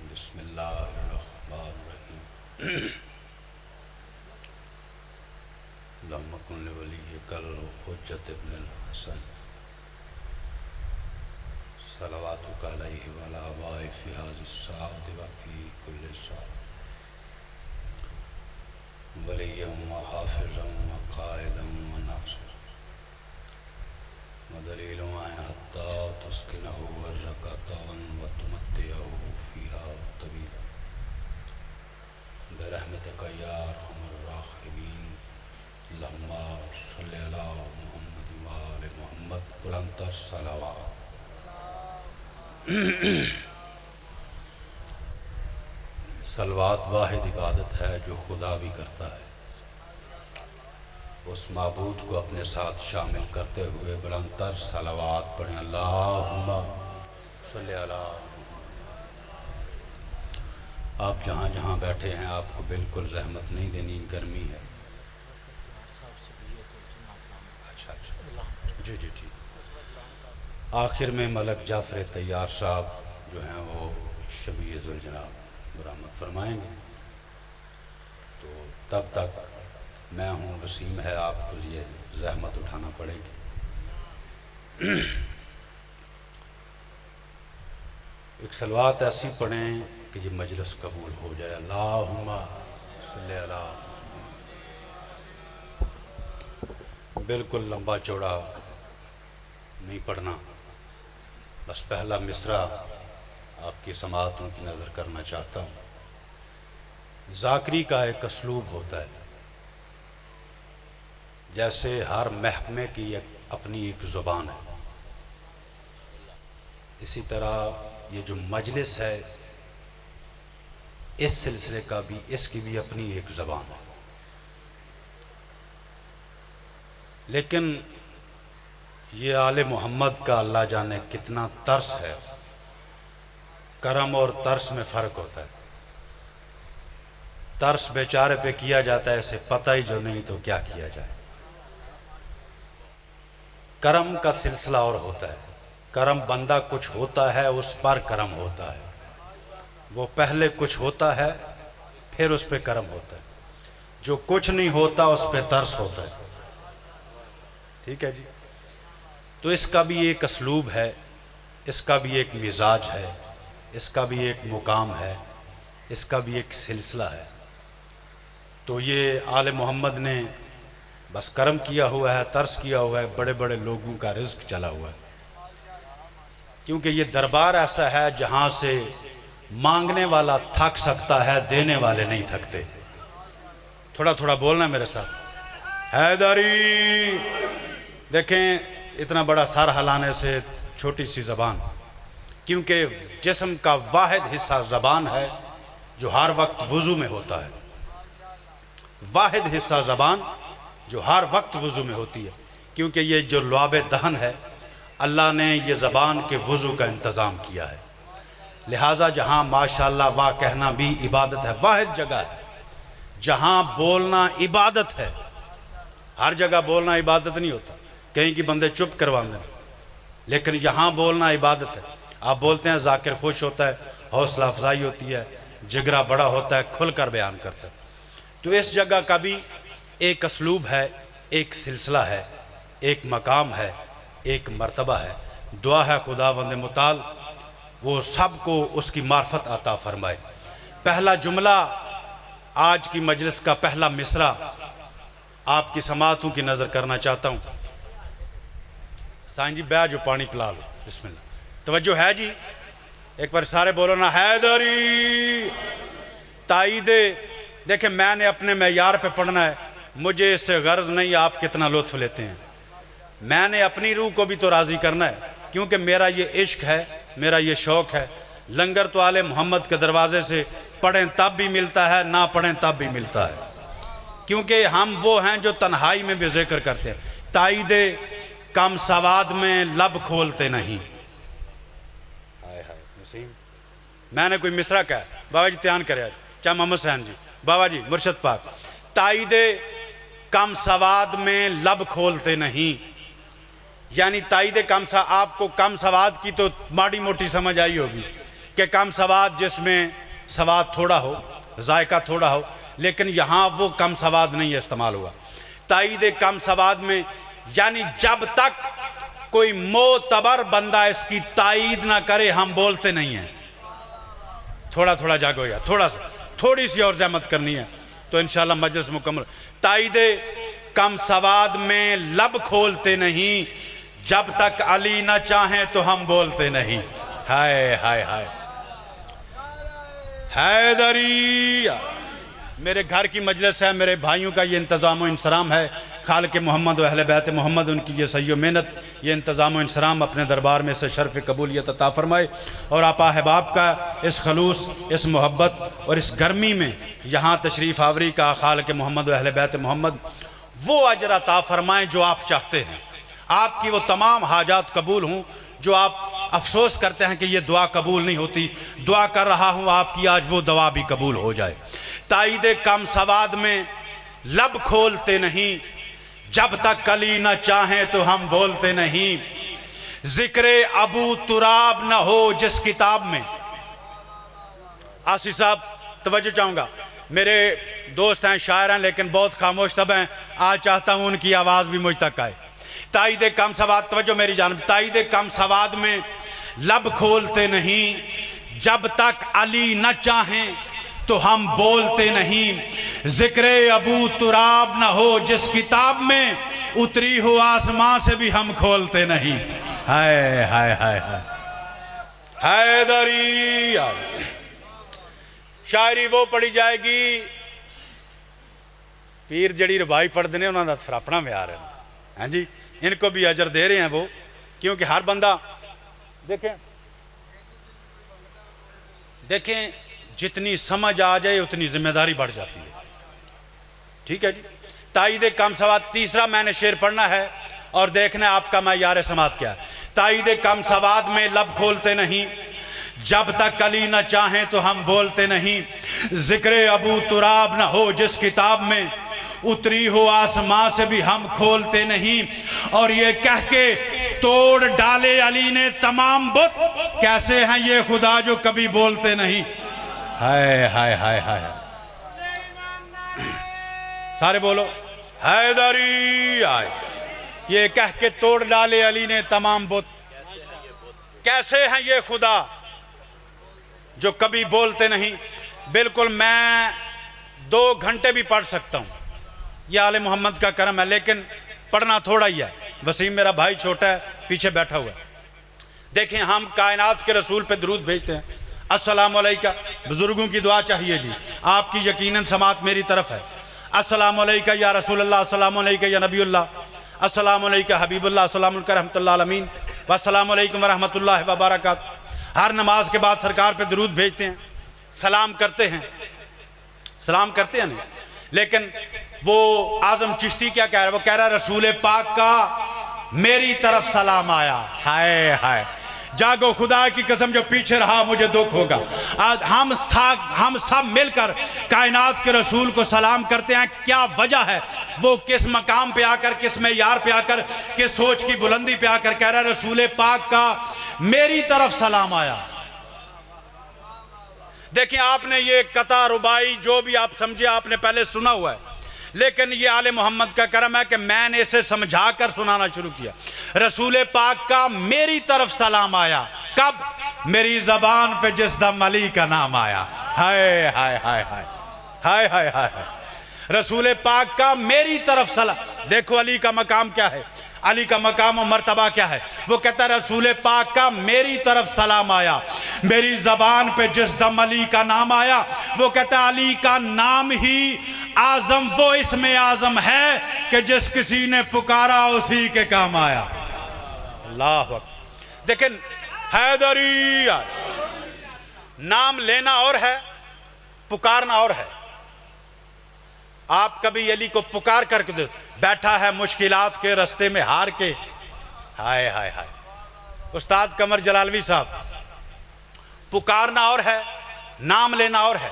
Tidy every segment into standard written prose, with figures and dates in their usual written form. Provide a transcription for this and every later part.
बिस्मिल्लाहिर्रहमानिर्रहीम। अल्लाहुम्मा कुन लिवलिय्यिकल हुज्जत इब्नुल हसन सलवातुका अलैहि व अला आबाइहि फ़ी हाज़िस साअति व फ़ी कुल्लि साअ वलिय्यन व हाफ़िज़न व क़ाइदन व नासिरन व दलीलन व अन हत्ता तुस्किनहु रक़तन व तुमत्तिअहु फ़ीहा तवीला बिरहमतिका या अरहमर राहिमीन। अल्लाहुम्मा सल्लि अला मुहम्मद व आलि मुहम्मद। बुलंदतर सलावत। सलवात वाहिद इबादत है जो खुदा भी करता है। उस माबूद को अपने साथ शामिल करते हुए बुलंदतर सलावत पढ़ें। अल्लाहुम्मा सल्लि अला। आप जहाँ जहाँ बैठे हैं आपको बिल्कुल जहमत नहीं देनी, गर्मी है। अच्छा अच्छा, जी जी ठीक। आखिर में मलक जाफ़र तैयार साहब जो हैं वो शबीजुल जनाब बरामद फरमाएंगे, तो तब तक मैं हूँ वसीम है, आपको ये जहमत उठाना पड़ेगी। एक सलवात ऐसी पढ़ें कि ये मजलिस कबूल हो जाए। अल्लाहुम्मा सल्लि अला। बिल्कुल लंबा चौड़ा नहीं पढ़ना, बस पहला मिसरा आपकी समाअतों की नज़र करना चाहता हूँ। ज़ाकरी का एक असलूब होता है, जैसे हर महकमे की अपनी एक ज़ुबान है, इसी तरह ये जो मजलिस है इस सिलसिले का भी, इसकी भी अपनी एक ज़बान है। लेकिन ये आले मोहम्मद का अल्लाह जाने कितना तर्स है। करम और तर्स में फ़र्क होता है। तर्स बेचारे पे किया जाता है, इसे पता ही जो नहीं तो क्या किया जाए। करम का सिलसिला और होता है। करम बंदा कुछ होता है उस पर करम होता है, वो पहले कुछ होता है फिर उस पर करम होता है। जो कुछ नहीं होता उस पर तरस होता है। ठीक है जी। तो इसका भी एक असलूब है, इसका भी एक मिजाज है, इसका भी एक मुकाम है, इसका भी एक सिलसिला है। तो ये आले मोहम्मद ने बस करम किया हुआ है, तरस किया हुआ है, बड़े बड़े लोगों का रिज़्क चला हुआ है। क्योंकि ये दरबार ऐसा है जहाँ से मांगने वाला थक सकता है, देने वाले नहीं थकते। थोड़ा थोड़ा बोलना मेरे साथ। हैदरी। देखें इतना बड़ा सर हिलाने से छोटी सी ज़बान, क्योंकि जिस्म का वाहिद हिस्सा ज़बान है जो हर वक्त वुज़ू में होता है। वाहिद हिस्सा ज़बान जो हर वक्त वुज़ू में होती है, क्योंकि ये जो लुआब दहन है अल्लाह ने ये ज़बान के वुज़ू का इंतज़ाम किया है। लिहाजा जहाँ माशाअल्लाह वाह कहना भी इबादत है, वाहिद जगह है जहाँ बोलना इबादत है। हर जगह बोलना इबादत नहीं होता, कहीं की बंदे चुप करवाते हैं, लेकिन यहाँ बोलना इबादत है। आप बोलते हैं ज़ाकिर खुश होता है, हौसला अफजाई होती है, जिगरा बड़ा होता है, खुल कर बयान करता है। तो इस जगह का भी एक असलूब है, एक सिलसिला है, एक मकाम है, एक मर्तबा है। दुआ है खुदावंद मुताल वो सबको उसकी मार्फत अता फरमाए। पहला जुमला आज की मजलिस का पहला मिसरा आपकी समाअतों की नज़र करना चाहता हूँ। साईं जी बैठ जो पानी पिला लो। बिस्मिल्लाह। तवज्जो है जी, एक बार सारे बोलो ना, हैदरी। ताईदे। देखें मैंने अपने मैयार पे पढ़ना है, मुझे इससे गर्ज नहीं आप कितना लुत्फ लेते हैं। मैंने अपनी रूह को भी तो राज़ी करना है, क्योंकि मेरा ये इश्क है, मेरा ये शौक़ है। लंगर तो आले मोहम्मद के दरवाजे से पढ़ें तब भी मिलता है, ना पढ़ें तब भी मिलता है, क्योंकि हम वो हैं जो तन्हाई में भी जिक्र करते हैं। ताईदे कम सवाद में लब खोलते नहीं। हाय हाय नसीम। मैंने कोई मिसरा कहा, बाबा जी त्यान करे चाहे मोहम्मद सैन जी, बाबा जी मुर्शद पाक। ताईदे कम सवाद में लब खोलते नहीं, यानी ताईद कम सा, आपको कम सवाद की तो माड़ी मोटी समझ आई होगी कि कम सवाद जिसमें सवाद थोड़ा हो, जायका थोड़ा हो, लेकिन यहाँ वो कम सवाद नहीं इस्तेमाल हुआ। ताईद कम सवाद में यानी जब तक कोई मोतबर बंदा इसकी ताईद ना करे हम बोलते नहीं हैं। थोड़ा थोड़ा जागो यार, थोड़ी सी और जहमत करनी है तो इंशाल्लाह मजलिस मुकम्मल। ताईद कम सवाद में लब खोलते नहीं, जब तक अली ना चाहें तो हम बोलते नहीं। हाय हाय हाय हैदरी। मेरे घर की मजलिस है, मेरे भाइयों का ये इंतज़ाम व इंसराम है। खाल के मोहम्मद व अहले बैत मोहम्मद, उनकी ये सही मेहनत, ये इंतज़ाम व इंसराम अपने दरबार में से शर्फ़ कबूलियत अता फ़रमाए। और आप अहबाब का इस खलूस, इस मोहब्बत और इस गर्मी में यहाँ तशरीफ़ आवरी का खाल के मोहम्मद व अहले बैत मोहम्मद वो अजर अता फ़रमाएँ जो आप चाहते हैं। आपकी वो तमाम हाजात कबूल हों जो आप अफसोस करते हैं कि ये दुआ कबूल नहीं होती। दुआ कर रहा हूँ आपकी आज वो दुआ भी कबूल हो जाए। ताईद कम सवाद में लब खोलते नहीं, जब तक अली न चाहें तो हम बोलते नहीं। जिक्र अबू तुराब न हो जिस किताब में। आसिफ साहब तवज्जो चाहूँगा, मेरे दोस्त हैं, शायर हैं, लेकिन बहुत खामोश तब हैं। आज चाहता हूँ उनकी आवाज़ भी मुझ तक आए। ताईद कम सवाद, तवज्जो मेरी जानब, ताईद कम सवाद में लब खोलते नहीं, जब तक अली न चाहें तो हम बोलते नहीं। जिक्र अबू तुराब न हो जिस किताब में, उतरी हो आसमां से भी हम खोलते नहीं। हाय हाय हाय हाय हैदरी। शायरी वो पढ़ी जाएगी, पीर जड़ी रुबाई पढ़ते हैं उन्होंने सरापना म्यार है। हाँ जी, इनको भी अजर दे रहे हैं वो, क्योंकि हर बंदा देखें जितनी समझ आ जाए उतनी जिम्मेदारी बढ़ जाती है। ठीक है जी। ताईद कम सवाद, तीसरा मैंने शेर पढ़ना है और देखना आपका मैयार समात क्या है। ताईद कम सवाद में लब खोलते नहीं, जब तक अली न चाहें तो हम बोलते नहीं। जिक्र अबू तुराब न हो जिस किताब में, उतरी हो आसमां से भी हम खोलते नहीं। और ये कह के तोड़ डाले अली ने तमाम बुत, कैसे हैं ये खुदा जो कभी बोलते नहीं। हाय हाय हाय हाय, सारे बोलो हैदरी। आए, ये कह के तोड़ डाले अली ने तमाम बुत, कैसे हैं ये खुदा जो कभी बोलते नहीं। बिल्कुल, मैं 2 घंटे भी पढ़ सकता हूँ, यह आले मोहम्मद का करम है, लेकिन पढ़ना थोड़ा ही है। वसीम मेरा भाई छोटा है, पीछे बैठा हुआ है। देखें, हम कायनात के रसूल पे दरूद भेजते हैं, अस्सलामु अलैका। बुजुर्गों की दुआ चाहिए जी, आपकी यकीनन समात मेरी तरफ है। अस्सलामु अलैका या रसूलल्लाह, अस्सलामु अलैका या नबीउल्लाह, अस्सलामु अलैका हबीबुल्लाह, अस्सलामु अलैका रहमतुल्लाह अलमीन, वस्सलामु अलैकुम वरहमतुल्लाहि वबरकातुहू। हर नमाज के बाद सरकार पे दरूद भेजते हैं, सलाम करते हैं नहीं, लेकिन वो आजम चिश्ती क्या कह रहा है? वो कह रहा है रसूल पाक का मेरी तरफ सलाम आया। हाय हाय, जागो खुदा की कसम, जो पीछे रहा मुझे दुख होगा। आज हम सब मिलकर कायनात के रसूल को सलाम करते हैं। क्या वजह है? वो किस मकाम पे आकर, किस मेयार पे आकर, किस सोच की बुलंदी पे आकर कह रहा है रसूल पाक का मेरी तरफ सलाम आया। देखिए, आपने ये कता रुबाई जो भी आप समझे आपने पहले सुना हुआ है, लेकिन ये आले मोहम्मद का करम है कि मैंने इसे समझा कर सुनाना शुरू किया। रसूल पाक का मेरी तरफ सलाम आया कब? मेरी जबान पे जिस दम अली का नाम आया। हाय हाय हाय हाय हाय हाय हाय। रसूल पाक का मेरी तरफ सलाम। देखो अली का मकाम क्या है, अली का मकाम और मर्तबा क्या है। वो कहता है रसूल पाक का मेरी तरफ सलाम आया, मेरी जबान पे जिस दम अली का नाम आया। वो कहता है अली का नाम ही आजम, वो इसमें आजम है कि जिस किसी ने पुकारा उसी के काम आया। अल्लाह अकबर। लेकिन हैदरी, नाम लेना और है, पुकारना और है। आप कभी अली को पुकार करके दो, बैठा है मुश्किलात के रास्ते में हार के। हाय हाय हाय। उस्ताद कमर जलालवी साहब, पुकारना और है, नाम लेना और है।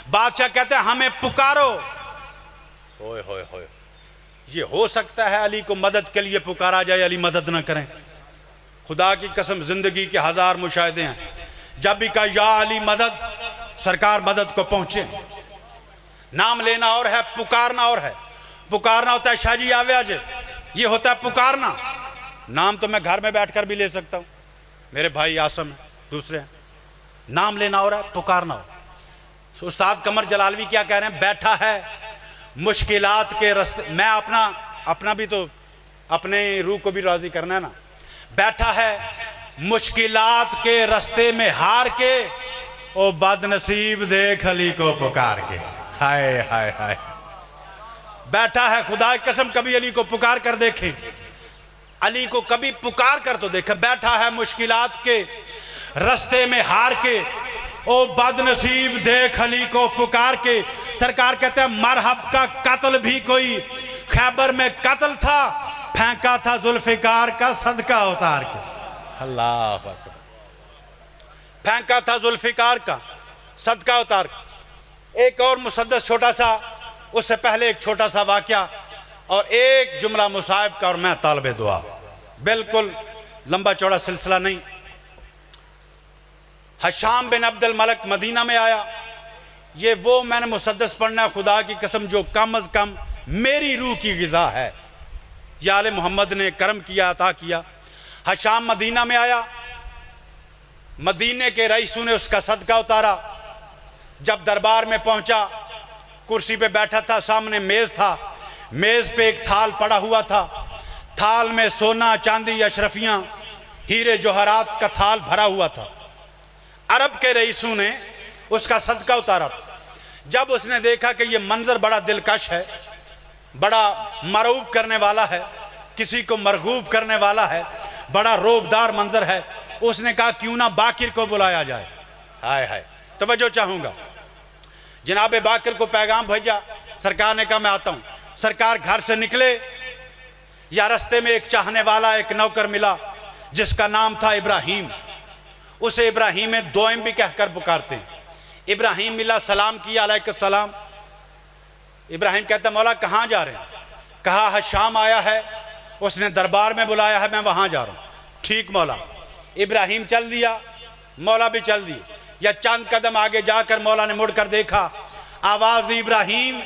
बादशाह कहते हैं हमें पुकारो, होए होए होए, ये हो सकता है अली को मदद के लिए पुकारा जाए, अली मदद न करें? खुदा की कसम जिंदगी के हजार मुशाहिदे हैं, जब भी कहा या अली मदद, सरकार मदद को पहुंचे। नाम लेना और है, पुकारना और है। पुकारना होता है शाहजी आवे आज, ये होता है पुकारना। नाम तो मैं घर में बैठकर भी ले सकता हूँ, मेरे भाई आसम है, दूसरे हैं। नाम लेना और है, पुकारना हो। उस्ताद कमर जलालवी क्या कह रहे हैं? बैठा है मुश्किलात के रास्ते, मैं अपना भी तो अपने रूह को भी राजी करना है ना। बैठा है मुश्किलात के रास्ते में हार के, ओ बदनसीब देख अली को पुकार के। हाय हाय हाय, बैठा है, खुदा की कसम कभी अली को पुकार कर देखे, अली को कभी पुकार कर तो देखे। बैठा है मुश्किलात के रास्ते में हार के, ओ बदनसीब देख अली को पुकार के। सरकार कहते हैं मरहब का कत्ल भी कोई खैबर में कत्ल था, फेंका था जुल्फिकार का सदका उतार के। अल्लाह अकबर, फेंका था जुल्फिकार का सदका उतार के। एक और मुसद्दस छोटा सा, उससे पहले एक छोटा सा वाकया और एक जुमला मुसाहिब का, और मैं तालिबे दुआ। बिल्कुल लंबा चौड़ा सिलसिला नहीं। हशाम बिन अब्दुल मलक मदीना में आया। ये वो मैंने मुसद्दस पढ़ना, खुदा की कसम, जो कम अज़ कम मेरी रूह की ग़िज़ा है। या आले मोहम्मद ने करम किया, अता किया। हशाम मदीना में आया, मदीने के रईसों ने उसका सदका उतारा। जब दरबार में पहुंचा, कुर्सी पे बैठा था, सामने मेज़ था, मेज़ पे एक थाल पड़ा हुआ था। थाल में सोना चांदी अशरफियाँ हीरे जवाहरात का थाल भरा हुआ था। अरब के रईसों ने उसका सदका उतारा था। जब उसने देखा कि ये मंजर बड़ा दिलकश है, बड़ा मरऊब करने वाला है, किसी को मरगूब करने वाला है, बड़ा रोबदार मंजर है, उसने कहा क्यों ना बाकिर को बुलाया जाए। हाय हाय, तवज्जो चाहूँगा। जनाब बाकिर को पैगाम भेजा। सरकार ने कहा मैं आता हूँ। सरकार घर से निकले, या रास्ते में एक चाहने वाला, एक नौकर मिला जिसका नाम था इब्राहिम। उसे इब्राहिम दोयम भी कहकर पुकारते हैं। इब्राहिम मिला, सलाम किया, अलैकुम सलाम। इब्राहिम कहता मौला कहाँ जा रहे हैं? कहा हशाम आया है, उसने दरबार में बुलाया है, मैं वहाँ जा रहा हूँ। ठीक मौला। इब्राहिम चल दिया, मौला भी चल दिए। या चंद कदम आगे जाकर मौला ने मुड़कर देखा, आवाज़ दी इब्राहिम।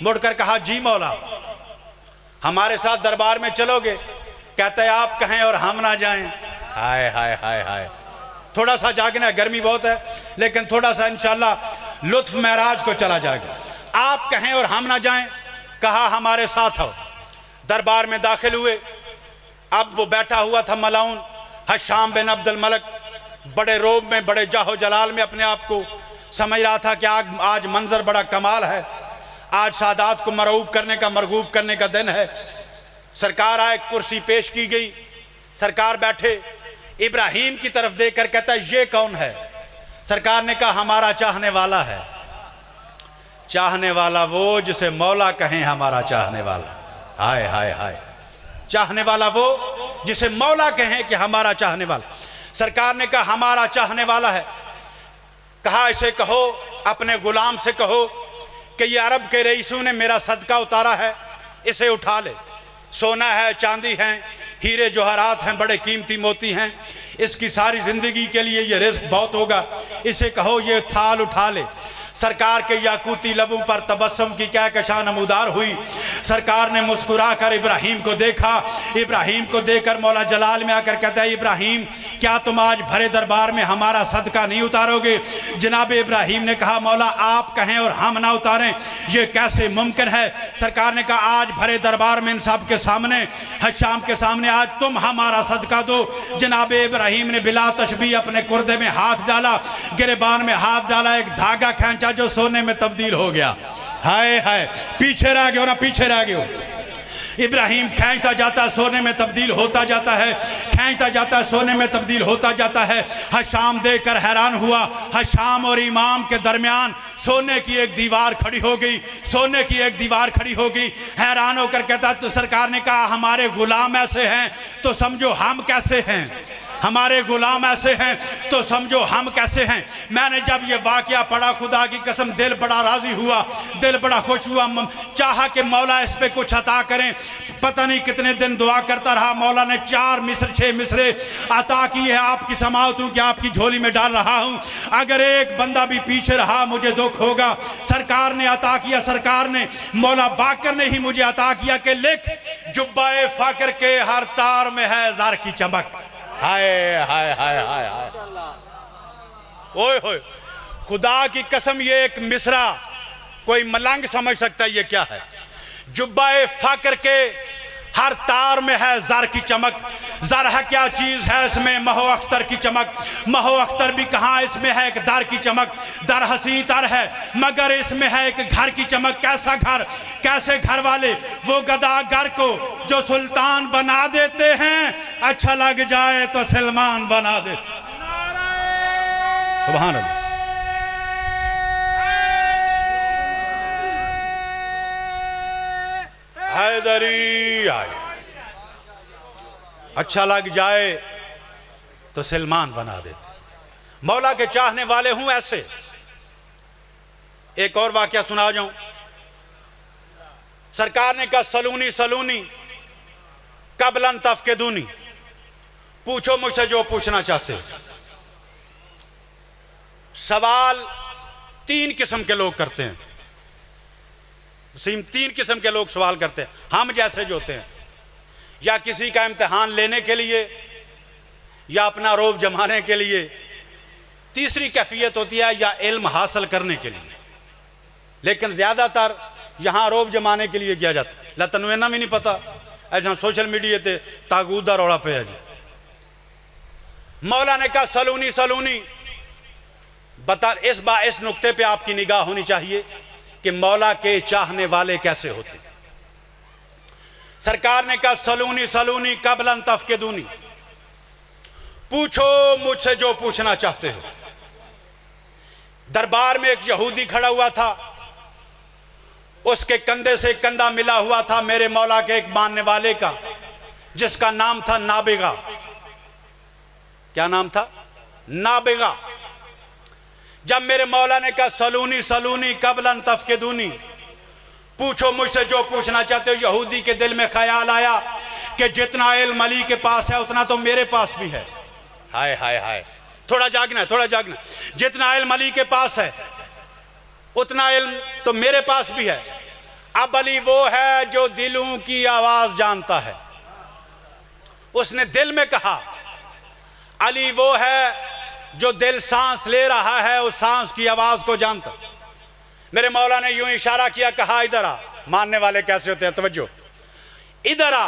मुड़कर कहा जी मौला, हमारे साथ दरबार में चलोगे? कहता है आप कहें और हम ना जाएं। हाय हाय हाय हाय, थोड़ा सा जागना, गर्मी बहुत है, लेकिन थोड़ा सा इंशाल्लाह लुत्फ महराज को चला जाएगा। आप कहें और हम ना जाएं। कहा हमारे साथ आओ। दरबार में दाखिल हुए। अब वो बैठा हुआ था मलाउन हशाम बिन अब्दुल मलक, बड़े रोब में, बड़े जाहो जलाल में अपने आप को समझ रहा था कि आज मंजर बड़ा कमाल है, आज सादात को मरऊब करने का, मरगूब करने का दिन है। सरकार आए, कुर्सी पेश की गई, सरकार बैठे। इब्राहिम की तरफ देखकर कहता है ये कौन है? सरकार ने कहा हमारा चाहने वाला है। चाहने वाला वो जिसे मौला कहें हमारा चाहने वाला। हाय हाय हाय, चाहने वाला वो जिसे मौला कहें कि हमारा चाहने वाला। सरकार ने कहा हमारा चाहने वाला है। कहा इसे कहो, अपने गुलाम से कहो कि ये अरब के रईसों ने मेरा सदका उतारा है, इसे उठा ले। सोना है, चांदी है, हीरे जवाहरात हैं, बड़े कीमती मोती हैं, इसकी सारी ज़िंदगी के लिए ये रिस्क बहुत होगा, इसे कहो ये थाल उठा ले। सरकार के याकूती लबों पर तबस्सुम की क्या कशा नमूदार हुई। सरकार ने मुस्कुरा कर इब्राहिम को देखा। इब्राहिम को देखकर मौला जलाल में आकर कहता है इब्राहिम क्या तुम आज भरे दरबार में हमारा सदका नहीं उतारोगे? जनाब इब्राहिम ने कहा मौला आप कहें और हम ना उतारें, ये कैसे मुमकिन है? सरकार ने कहा आज भरे दरबार में इन सब के सामने, हशाम के सामने, आज तुम हमारा सदका दो। जनाब इब्राहिम ने बिला तशबीह अपने कुर्दे में हाथ डाला, गिरेबान में हाथ डाला, एक धागा खींचा जो सोने में तब्दील हो गया। हाय हाय, पीछे रह गए ना, पीछे रह गए। इब्राहिम खींचता जाता सोने में तब्दील होता जाता है, खींचता जाता सोने में तब्दील होता जाता है। हशाम देखकर हैरान हुआ। हशाम और इमाम के दरमियान सोने की एक दीवार खड़ी हो गई, सोने की एक दीवार खड़ी हो गई। हैरान होकर कहता तो सरकार ने कहा हमारे गुलाम ऐसे हैं तो समझो हम कैसे हैं। हमारे गुलाम ऐसे हैं तो समझो हम कैसे हैं। मैंने जब ये वाकया पढ़ा, खुदा की कसम दिल बड़ा राजी हुआ, दिल बड़ा खुश हुआ। चाहा कि मौला इस पे कुछ अता करें। पता नहीं कितने दिन दुआ करता रहा। मौला ने 4 मिसरे 6 मिसरे अता किए। आपकी समाअत हूँ कि आपकी झोली में डाल रहा हूँ। अगर एक बंदा भी पीछे रहा मुझे दुख होगा। सरकार ने अता किया, सरकार ने, मौला बाकर ने ही मुझे अता किया कि लिख, जुब्बाए फाकर के हर तार में है ज़र की चमक। हाय हाय हाय हाय हाय, ओए होए, खुदा की कसम ये एक मिसरा कोई मलंग समझ सकता है ये क्या है। जुब्बाए फाकर के हर तार में है ज़र की चमक। ज़र है क्या चीज़ है इसमें, महो अख्तर की चमक। महो अख्तर भी कहाँ, इसमें है एक दर की चमक। दर हसी तर है मगर इसमें है एक घर की चमक। कैसा घर, कैसे घर वाले, वो गदागर को जो सुल्तान बना देते हैं, अच्छा लग जाए तो सलमान बना दे। सुभान अल्लाह। हैदरी आए, अच्छा लग जाए तो सलमान बना देते। मौला के चाहने वाले हूं ऐसे। एक और वाकया सुना जाऊं। सरकार ने कहा सलूनी सलूनी कबलन तफकेदूनी, पूछो मुझसे जो पूछना चाहते हो। सवाल 3 किस्म के लोग करते हैं। 3 किस्म के लोग सवाल करते हैं। हम जैसे जो होते हैं, या किसी का इम्तिहान लेने के लिए या अपना रोब जमाने के लिए। तीसरी कैफियत होती है या इल्म हासिल करने के लिए, लेकिन ज़्यादातर यहाँ रोब जमाने के लिए किया जाता है। ला तनु इन्ना भी नहीं पता, ऐसा सोशल मीडिया पे तागूत दा रौला पे है जी। मौला ने कहा सलूनी सलूनी, बता इस नुक्ते पे आपकी निगाह होनी चाहिए कि मौला के चाहने वाले कैसे होते। सरकार ने कहा सलूनी सलूनी कबलन तफकेदूनी, पूछो मुझसे जो पूछना चाहते हो। दरबार में एक यहूदी खड़ा हुआ था, उसके कंधे से कंधा मिला हुआ था मेरे मौला के एक मानने वाले का, जिसका नाम था नाबिगा। क्या नाम था? नाबिगा। जब मेरे मौला ने कहा सलूनी सलूनी कबलन तफकेदूनी, पूछो मुझसे जो पूछना चाहते हो, यहूदी के दिल में ख्याल आया कि जितना इल्म अली के पास है उतना तो मेरे पास भी है। हाय हाय हाय, थोड़ा जागना, थोड़ा जागना। जितना इल्म अली के पास है उतना इल्म तो मेरे पास भी है। अब अली वो है जो दिलों की आवाज जानता है। उसने दिल में कहा, अली वो है जो दिल सांस ले रहा है उस सांस की आवाज को जानता। मेरे मौला ने यूं इशारा किया, कहा इधर आ। मानने वाले कैसे होते हैं, तवज्जो, इधर आ।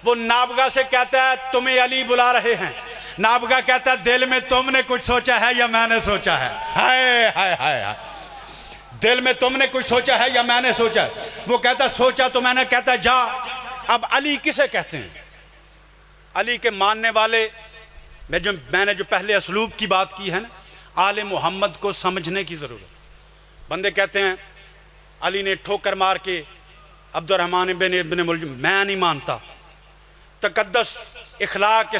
वो नाबगा से कहता है तुम्हें अली बुला रहे हैं। नाबगा कहता है दिल में तुमने कुछ सोचा है या मैंने सोचा है? हाय हाय हाय हाय, दिल में तुमने कुछ सोचा है या मैंने सोचा है? वो कहता सोचा तो मैंने। कहता जा। अब अली किसे कहते हैं? अली के मानने वाले, मैंने जो पहले असलूब की बात की है ना, आले मोहम्मद को समझने की ज़रूरत। बंदे कहते हैं अली ने ठोकर मार के अब्दुर्रहमान बिन मुलजिम, मैं नहीं मानता। तकद्दस इखलाक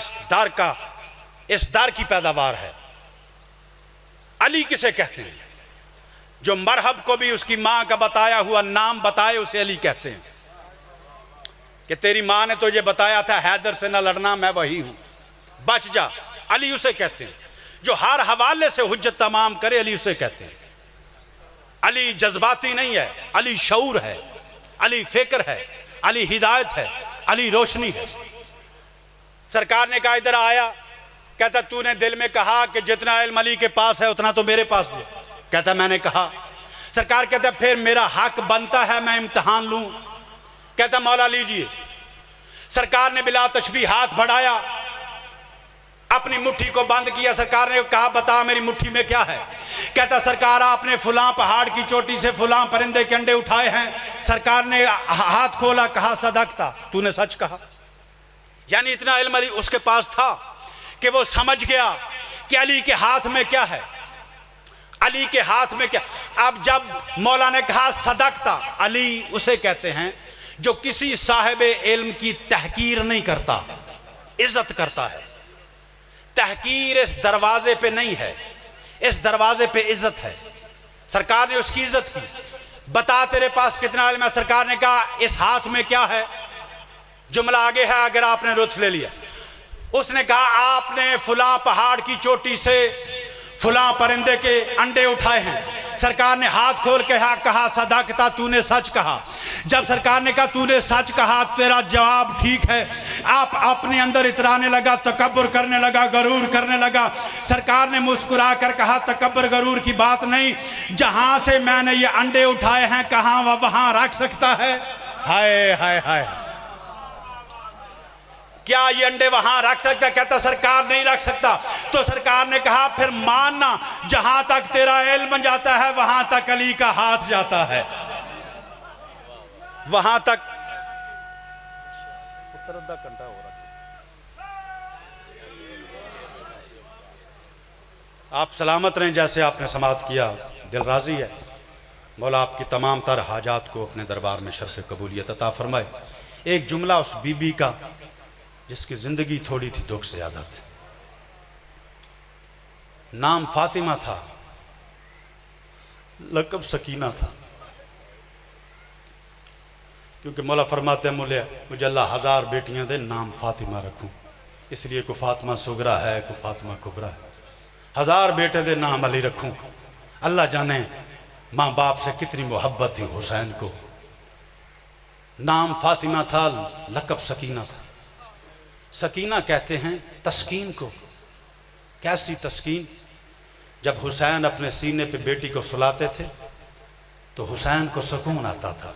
इस दर की पैदावार है। अली किसे कहते हैं? जो मरहब को भी उसकी माँ का बताया हुआ नाम बताए उसे अली कहते हैं। कि तेरी माँ ने तो ये बताया था हैदर से न लड़ना, मैं वही हूँ, बच जा। अली उसे कहते हैं। जो हर हवाले से हुज्जत तमाम करे, अली उसे कहते हैं। अली जज्बाती नहीं है, अली शऊर है, अली फिक्र है, अली हिदायत है, अली रोशनी है। सरकार ने कहा इधर आया। कहता तूने दिल में कहा कि जितना इल्म अली के पास है उतना तो मेरे पास भी। कहता मैंने कहा। सरकार कहता फिर मेरा हक बनता है मैं इम्तिहान लूं। कहता मौला लीजिए। सरकार ने बिला तशबीह हाथ बढ़ाया, अपनी मुट्ठी को बंद किया। सरकार ने कहा बता मेरी मुट्ठी में क्या है? कहता सरकार आपने फुलां पहाड़ की चोटी से फुलां परिंदे के अंडे उठाए हैं। सरकार ने हाथ खोला, कहा सदकता, तूने सच कहा। यानी इतना इल्म अली उसके पास था कि वो समझ गया कि अली के हाथ में क्या है, अली के हाथ में क्या। अब जब मौला ने कहा सदकता, अली उसे कहते हैं जो किसी साहिब इल्म की तहकीर नहीं करता, इज्जत करता है। तहकीर इस दरवाजे पे नहीं है, इस दरवाजे पे इज्जत है। सरकार ने उसकी इज्जत की। बता तेरे पास कितना इल्म है? सरकार ने कहा इस हाथ में क्या है? जुमला आगे है, अगर आपने लुत्फ ले लिया। उसने कहा आपने फुला पहाड़ की चोटी से फुला परिंदे के अंडे उठाए हैं। सरकार ने हाथ खोल के कहा सदाकता, तूने सच कहा। जब सरकार ने कहा तूने सच कहा, तेरा जवाब ठीक है, आप अपने अंदर इतराने लगा, तकब्बुर करने लगा, गरूर करने लगा। सरकार ने मुस्कुरा कर कहा तकब्बुर गरूर की बात नहीं, जहां से मैंने ये अंडे उठाए हैं कहां वहां रख सकता है? हाय हाय हाय, क्या ये अंडे वहां रख सकता? कहता सरकार नहीं रख सकता। तो सरकार ने कहा फिर मानना, जहां तक तेरा इल्म जाता है वहां तक अली का हाथ जाता है, वहां तक। आप सलामत रहें, जैसे आपने समात किया दिल राजी है। मौला आपकी तमाम तर हाजात को अपने दरबार में शर्फ कबूलियत अता फरमाए। एक जुमला उस बीबी का जिसकी जिंदगी थोड़ी थी दुख से ज्यादा थी। नाम फातिमा था, लक़ब सकीना था, क्योंकि मौला फरमाते हैं मुझे अल्लाह 1000 बेटियां दे, नाम फातिमा रखूं। इसलिए को फातिमा सुगरा है, को फातिमा कुबरा है। 1000 बेटे दे, नाम अली रखूं। अल्लाह जाने माँ बाप से कितनी मोहब्बत थी हुसैन को। नाम फातिमा था, लक़ब सकीना था। सकीना कहते हैं तस्कीन को। कैसी तस्कीन? जब हुसैन अपने सीने पे बेटी को सुलाते थे तो हुसैन को सुकून आता था।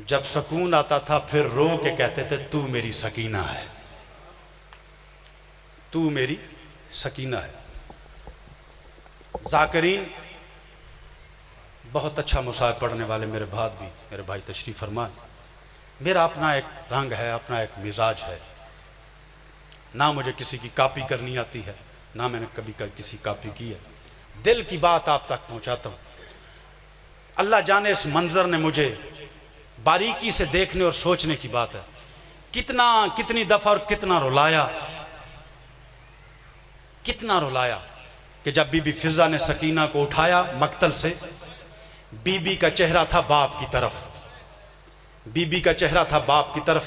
जब सुकून आता था फिर रो के कहते थे तू मेरी सकीना है, तू मेरी सकीना है। ज़ाकिरीन, बहुत अच्छा मुसाहिब पढ़ने वाले मेरे भाई तशरीफ़ फरमाए। मेरा अपना एक रंग है, अपना एक मिजाज है। ना मुझे किसी की कॉपी करनी आती है, ना मैंने कभी किसी कॉपी की है। दिल की बात आप तक पहुंचाता हूं। अल्लाह जाने इस मंजर ने मुझे बारीकी से देखने और सोचने की बात है। कितनी दफा और कितना रुलाया कि जब बीबी फिजा ने सकीना को उठाया मक्तल से, बीबी का चेहरा था बाप की तरफ, बीबी का चेहरा था बाप की तरफ।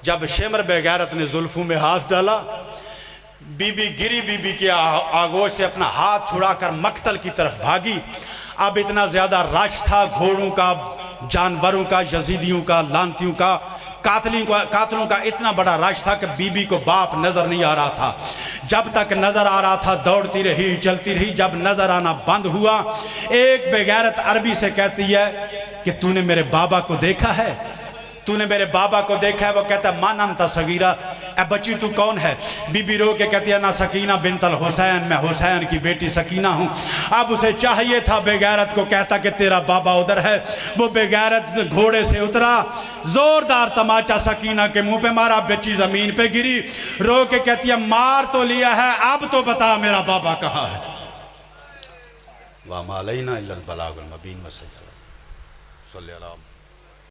जब शेमर बेगैरत ने जुल्फों में हाथ डाला, बीबी गिरी, बीबी के आगोश से अपना हाथ छुड़ाकर मक्तल की तरफ भागी। अब इतना ज्यादा रश था घोड़ों का, जानवरों का, यजीदियों का, लानतियों का, कातलों का इतना बड़ा रश था कि बीबी को बाप नजर नहीं आ रहा था। जब तक नजर आ रहा था दौड़ती रही, चलती रही। जब नजर आना बंद हुआ, एक बेगैरत अरबी से कहती है कि तूने मेरे बाबा को देखा है, तूने मेरे बाबा को देखा है? वो कहता है मान अंता सगीरा, ए बच्ची तू कौन है? बीबी रो के कहती है ना सकीना बिनतल हुसैन, मैं हुसैन की बेटी सकीना हूँ। अब उसे चाहिए था बेगैरत को, कहता कि तेरा बाबा उधर है। वो बेगैरत घोड़े से उतरा, जोरदार तमाचा सकीना के मुंह पे मारा, बच्ची जमीन पे गिरी, रो के कहती है मार तो लिया है, अब तो बता मेरा बाबा कहाँ है? वाह मालैना इल्लल बलागुल मुबीन।